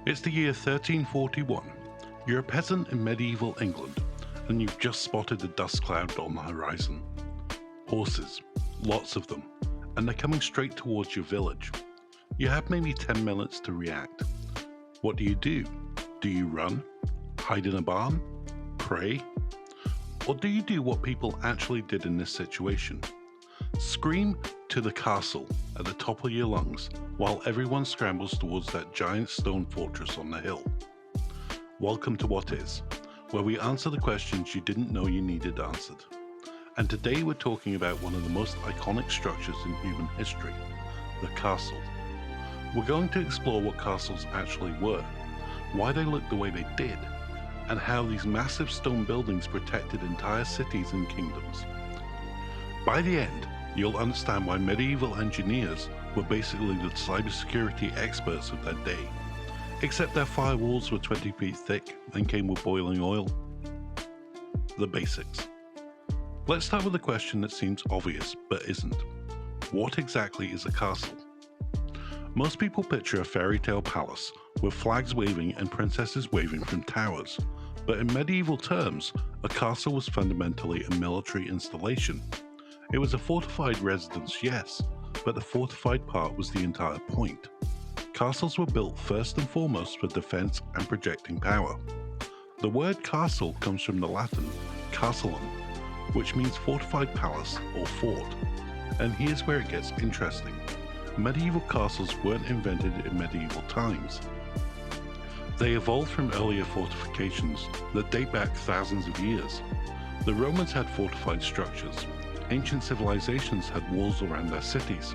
It's the year 1341. You're a peasant in medieval England, and you've just spotted a dust cloud on the horizon. Horses, lots of them, and they're coming straight towards your village. You have maybe 10 minutes to react. What do? Do you run? Hide in a barn? Pray? Or do you do what people actually did in this situation? Scream to the castle at the top of your lungs while everyone scrambles towards that giant stone fortress on the hill. Welcome to What Is, where we answer the questions you didn't know you needed answered. And today we're talking about one of the most iconic structures in human history, the castle. We're going to explore what castles actually were, why they looked the way they did, and how these massive stone buildings protected entire cities and kingdoms. By the end, you'll understand why medieval engineers were basically the cybersecurity experts of their day, except their firewalls were 20 feet thick and came with boiling oil. The basics. Let's start with a question that seems obvious but isn't. What exactly is a castle? Most people picture a fairy tale palace with flags waving and princesses waving from towers, but in medieval terms, a castle was fundamentally a military installation. It was a fortified residence, yes, but the fortified part was the entire point. Castles were built first and foremost for defense and projecting power. The word castle comes from the Latin castellum, which means fortified palace or fort. And here's where it gets interesting. Medieval castles weren't invented in medieval times. They evolved from earlier fortifications that date back thousands of years. The Romans had fortified structures. Ancient civilizations had walls around their cities.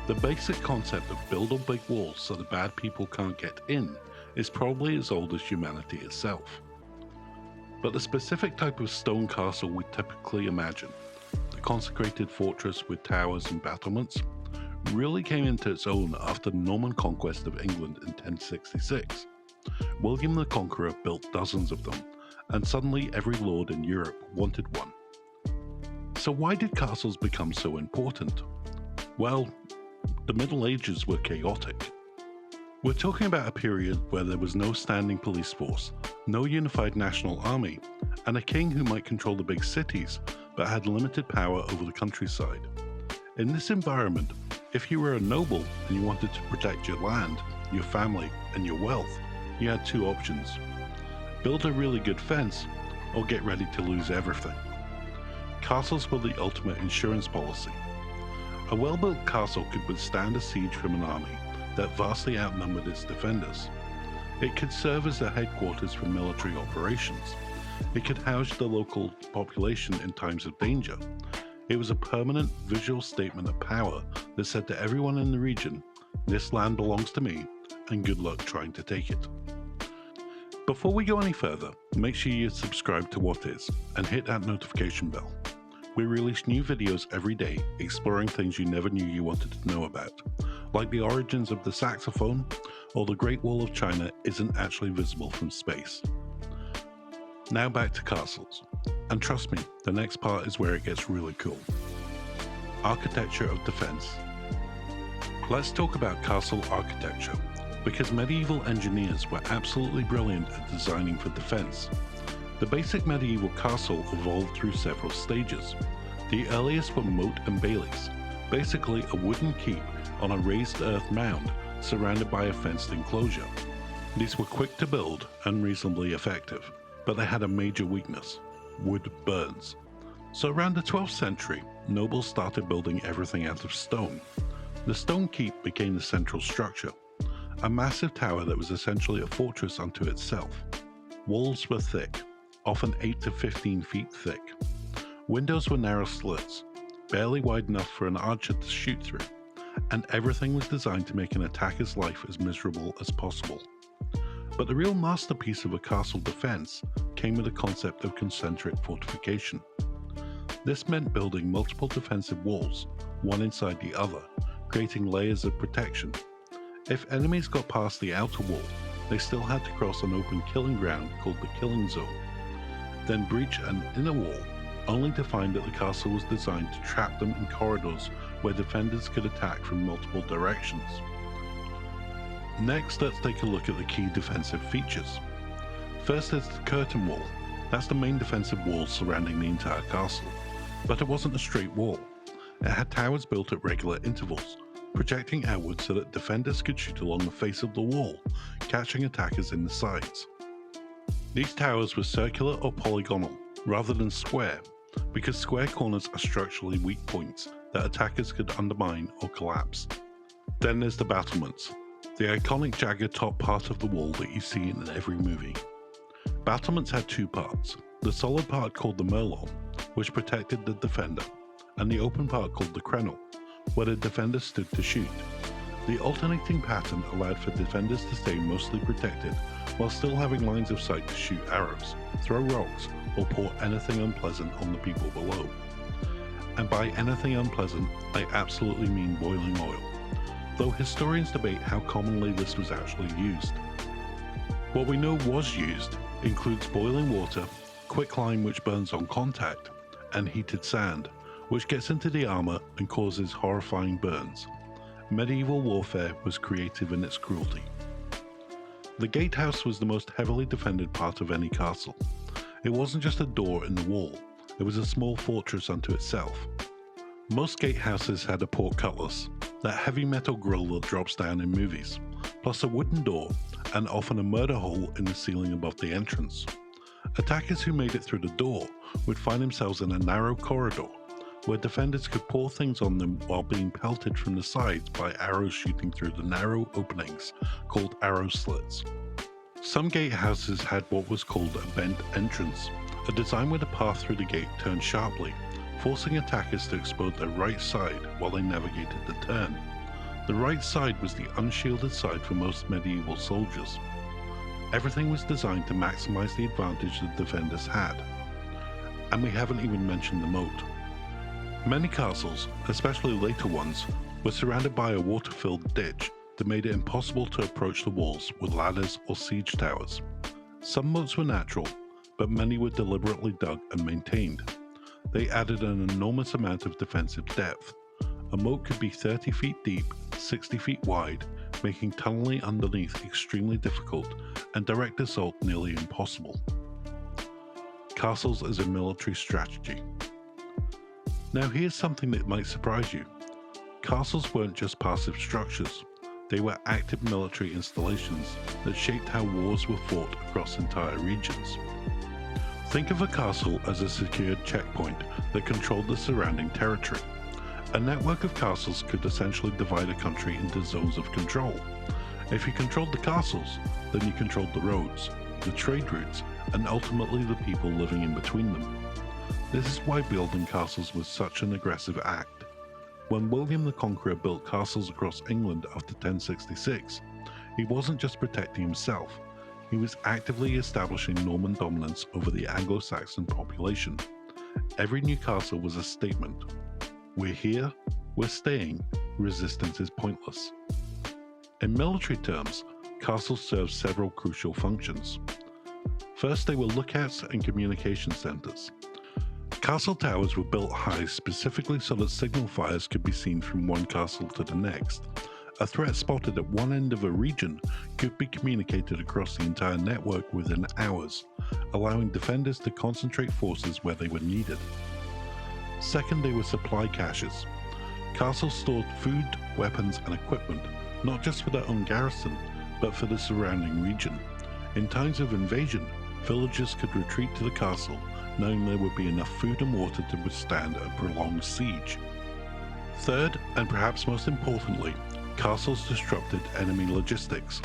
The basic concept of build a big wall so the bad people can't get in is probably as old as humanity itself. But the specific type of stone castle we typically imagine, the consecrated fortress with towers and battlements, really came into its own after the Norman conquest of England in 1066. William the Conqueror built dozens of them, and suddenly every lord in Europe wanted one. So why did castles become so important? Well, the Middle Ages were chaotic. We're talking about a period where there was no standing police force, no unified national army, and a king who might control the big cities, but had limited power over the countryside. In this environment, if you were a noble and you wanted to protect your land, your family, and your wealth, you had two options. Build a really good fence, or get ready to lose everything. Castles were the ultimate insurance policy. A well-built castle could withstand a siege from an army that vastly outnumbered its defenders. It could serve as a headquarters for military operations. It could house the local population in times of danger. It was a permanent visual statement of power that said to everyone in the region, "This land belongs to me, and good luck trying to take it." Before we go any further, make sure you subscribe to What Is and hit that notification bell. We release new videos every day exploring things you never knew you wanted to know about, like the origins of the saxophone, or the Great Wall of China isn't actually visible from space. Now back to castles. And trust me, the next part is where it gets really cool. Architecture of defense. Let's talk about castle architecture, because medieval engineers were absolutely brilliant at designing for defense. The basic medieval castle evolved through several stages. The earliest were moat and baileys, basically a wooden keep on a raised earth mound surrounded by a fenced enclosure. These were quick to build and reasonably effective, but they had a major weakness: wood burns. So around the 12th century, nobles started building everything out of stone. The stone keep became the central structure, a massive tower that was essentially a fortress unto itself. Walls were thick, often 8 to 15 feet thick. Windows were narrow slits, barely wide enough for an archer to shoot through, and everything was designed to make an attacker's life as miserable as possible. But the real masterpiece of a castle defense came with the concept of concentric fortification. This meant building multiple defensive walls, one inside the other, creating layers of protection. If enemies got past the outer wall, they still had to cross an open killing ground called the killing zone, then breach an inner wall, only to find that the castle was designed to trap them in corridors where defenders could attack from multiple directions. Next, let's take a look at the key defensive features. First is the curtain wall. That's the main defensive wall surrounding the entire castle. But it wasn't a straight wall. It had towers built at regular intervals, projecting outward so that defenders could shoot along the face of the wall, catching attackers in the sides. These towers were circular or polygonal, rather than square, because square corners are structurally weak points that attackers could undermine or collapse. Then there's the battlements, the iconic jagged top part of the wall that you see in every movie. Battlements had two parts, the solid part called the merlon, which protected the defender, and the open part called the crenel, where the defender stood to shoot. The alternating pattern allowed for defenders to stay mostly protected while still having lines of sight to shoot arrows, throw rocks, or pour anything unpleasant on the people below. And by anything unpleasant, I absolutely mean boiling oil, though historians debate how commonly this was actually used. What we know was used includes boiling water, quicklime which burns on contact, and heated sand, which gets into the armor and causes horrifying burns. Medieval warfare was creative in its cruelty. The gatehouse was the most heavily defended part of any castle. It wasn't just a door in the wall, it was a small fortress unto itself. Most gatehouses had a portcullis, that heavy metal grille that drops down in movies, plus a wooden door and often a murder hole in the ceiling above the entrance. Attackers who made it through the door would find themselves in a narrow corridor, where defenders could pour things on them while being pelted from the sides by arrows shooting through the narrow openings called arrow slits. Some gatehouses had what was called a bent entrance, a design where the path through the gate turned sharply, forcing attackers to expose their right side while they navigated the turn. The right side was the unshielded side for most medieval soldiers. Everything was designed to maximize the advantage the defenders had. And we haven't even mentioned the moat. Many castles, especially later ones, were surrounded by a water-filled ditch that made it impossible to approach the walls with ladders or siege towers. Some moats were natural, but many were deliberately dug and maintained. They added an enormous amount of defensive depth. A moat could be 30 feet deep, 60 feet wide, making tunneling underneath extremely difficult and direct assault nearly impossible. Castles as a military strategy. Now here's something that might surprise you. Castles weren't just passive structures, they were active military installations that shaped how wars were fought across entire regions. Think of a castle as a secured checkpoint that controlled the surrounding territory. A network of castles could essentially divide a country into zones of control. If you controlled the castles, then you controlled the roads, the trade routes, and ultimately the people living in between them. This is why building castles was such an aggressive act. When William the Conqueror built castles across England after 1066, he wasn't just protecting himself, he was actively establishing Norman dominance over the Anglo-Saxon population. Every new castle was a statement. We're here, we're staying, resistance is pointless. In military terms, castles served several crucial functions. First, they were lookouts and communication centers. Castle towers were built high specifically so that signal fires could be seen from one castle to the next. A threat spotted at one end of a region could be communicated across the entire network within hours, allowing defenders to concentrate forces where they were needed. Second, they were supply caches. Castles stored food, weapons, and equipment, not just for their own garrison, but for the surrounding region. In times of invasion, villagers could retreat to the castle, knowing there would be enough food and water to withstand a prolonged siege. Third, and perhaps most importantly, castles disrupted enemy logistics.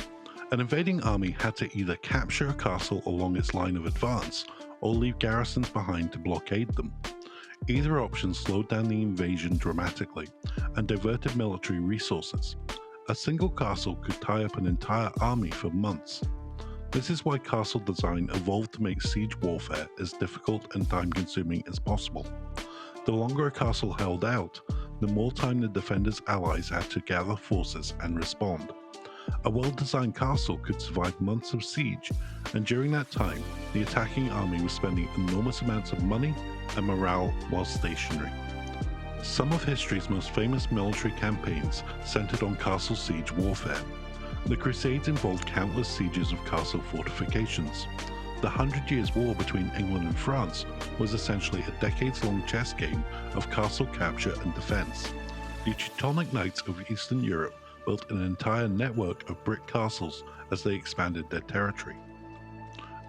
An invading army had to either capture a castle along its line of advance, or leave garrisons behind to blockade them. Either option slowed down the invasion dramatically, and diverted military resources. A single castle could tie up an entire army for months. This is why castle design evolved to make siege warfare as difficult and time-consuming as possible. The longer a castle held out, the more time the defenders' allies had to gather forces and respond. A well-designed castle could survive months of siege, and during that time, the attacking army was spending enormous amounts of money and morale while stationary. Some of history's most famous military campaigns centered on castle siege warfare. The Crusades involved countless sieges of castle fortifications. The 100 Years' War between England and France was essentially a decades-long chess game of castle capture and defense. The Teutonic Knights of Eastern Europe built an entire network of brick castles as they expanded their territory.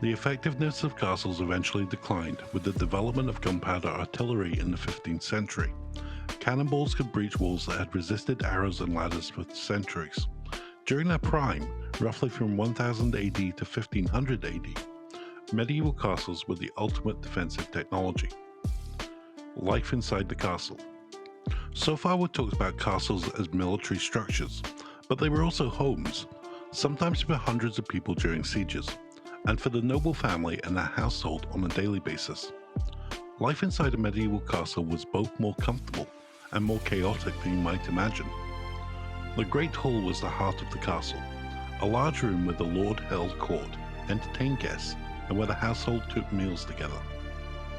The effectiveness of castles eventually declined with the development of gunpowder artillery in the 15th century. Cannonballs could breach walls that had resisted arrows and ladders for centuries. During their prime, roughly from 1000 AD to 1500 AD, medieval castles were the ultimate defensive technology. Life inside the castle. So far we've talked about castles as military structures, but they were also homes, sometimes for hundreds of people during sieges, and for the noble family and their household on a daily basis. Life inside a medieval castle was both more comfortable and more chaotic than you might imagine. The Great Hall was the heart of the castle, a large room where the lord held court, entertained guests, and where the household took meals together.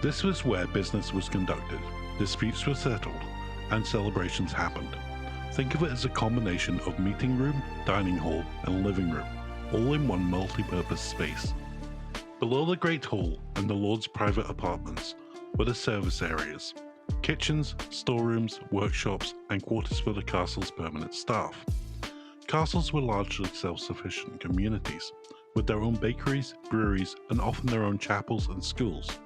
This was where business was conducted, disputes were settled, and celebrations happened. Think of it as a combination of meeting room, dining hall, and living room, all in one multi-purpose space. Below the Great Hall and the Lord's private apartments were the service areas, kitchens, storerooms, workshops, and quarters for the castle's permanent staff. Castles were largely self-sufficient communities, with their own bakeries, breweries, and often their own chapels and schools.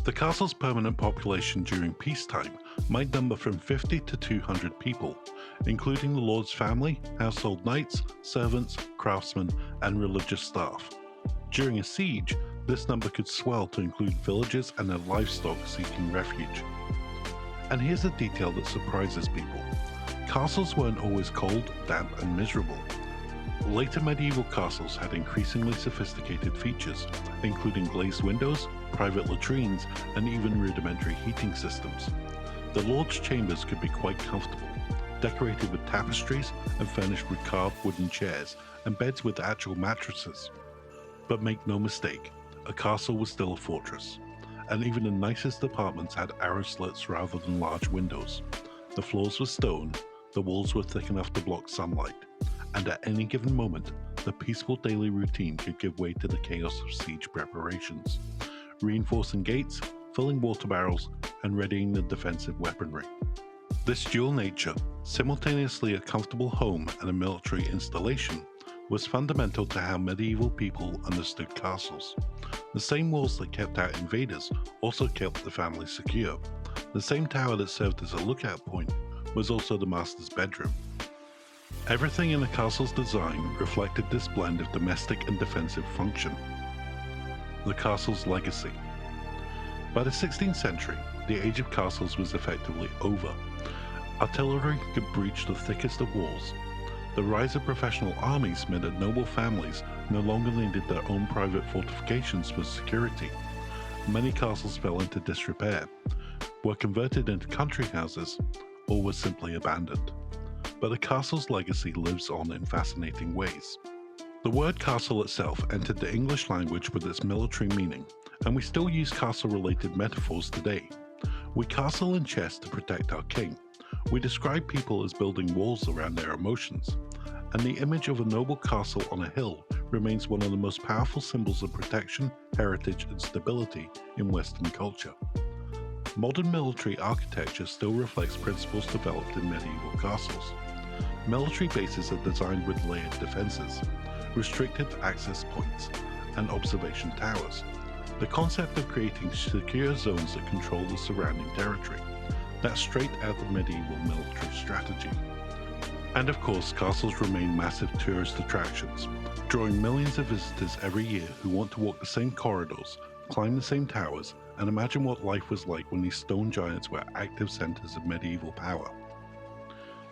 The castle's permanent population during peacetime might number from 50 to 200 people, including the lord's family, household knights, servants, craftsmen, and religious staff. During a siege, this number could swell to include villagers and their livestock seeking refuge. And here's a detail that surprises people. Castles weren't always cold, damp, and miserable. Later medieval castles had increasingly sophisticated features, including glazed windows, private latrines, and even rudimentary heating systems. The lord's chambers could be quite comfortable, decorated with tapestries and furnished with carved wooden chairs and beds with actual mattresses. But make no mistake, a castle was still a fortress, and even the nicest apartments had arrow slits rather than large windows. The floors were stone, the walls were thick enough to block sunlight, and at any given moment, the peaceful daily routine could give way to the chaos of siege preparations, reinforcing gates, filling water barrels, and readying the defensive weaponry. This dual nature, simultaneously a comfortable home and a military installation, was fundamental to how medieval people understood castles. The same walls that kept out invaders also kept the family secure. The same tower that served as a lookout point was also the master's bedroom. Everything in the castle's design reflected this blend of domestic and defensive function. The castle's legacy. By the 16th century, the age of castles was effectively over. Artillery could breach the thickest of walls. The rise of professional armies meant that noble families no longer needed their own private fortifications for security. Many castles fell into disrepair, were converted into country houses, or were simply abandoned. But the castle's legacy lives on in fascinating ways. The word castle itself entered the English language with its military meaning, and we still use castle-related metaphors today. We castle in chess to protect our king. We describe people as building walls around their emotions, and the image of a noble castle on a hill remains one of the most powerful symbols of protection, heritage, and stability in Western culture. Modern military architecture still reflects principles developed in medieval castles. Military bases are designed with layered defenses, restricted access points, and observation towers. The concept of creating secure zones that control the surrounding territory. That's straight out of medieval military strategy. And of course, castles remain massive tourist attractions, drawing millions of visitors every year who want to walk the same corridors, climb the same towers, and imagine what life was like when these stone giants were active centers of medieval power.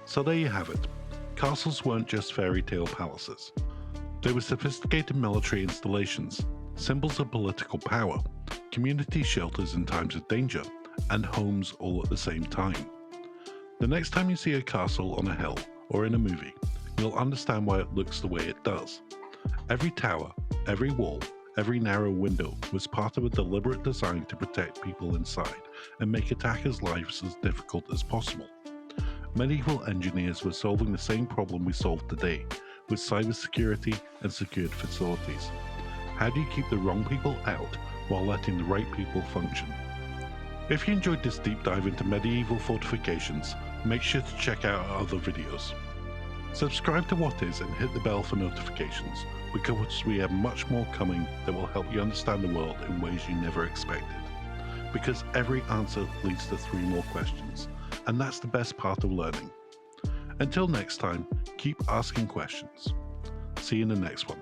So there you have it. Castles weren't just fairy tale palaces. They were sophisticated military installations, symbols of political power, community shelters in times of danger, and homes all at the same time. The next time you see a castle on a hill or in a movie, you'll understand why it looks the way it does. Every tower, every wall, every narrow window was part of a deliberate design to protect people inside and make attackers' lives as difficult as possible. Medieval engineers were solving the same problem we solve today, with cybersecurity and secured facilities? How do you keep the wrong people out while letting the right people function? If you enjoyed this deep dive into medieval fortifications, make sure to check out our other videos. Subscribe to What Is and hit the bell for notifications, because we have much more coming that will help you understand the world in ways you never expected. Because every answer leads to 3 more questions, and that's the best part of learning. Until next time, keep asking questions. See you in the next one.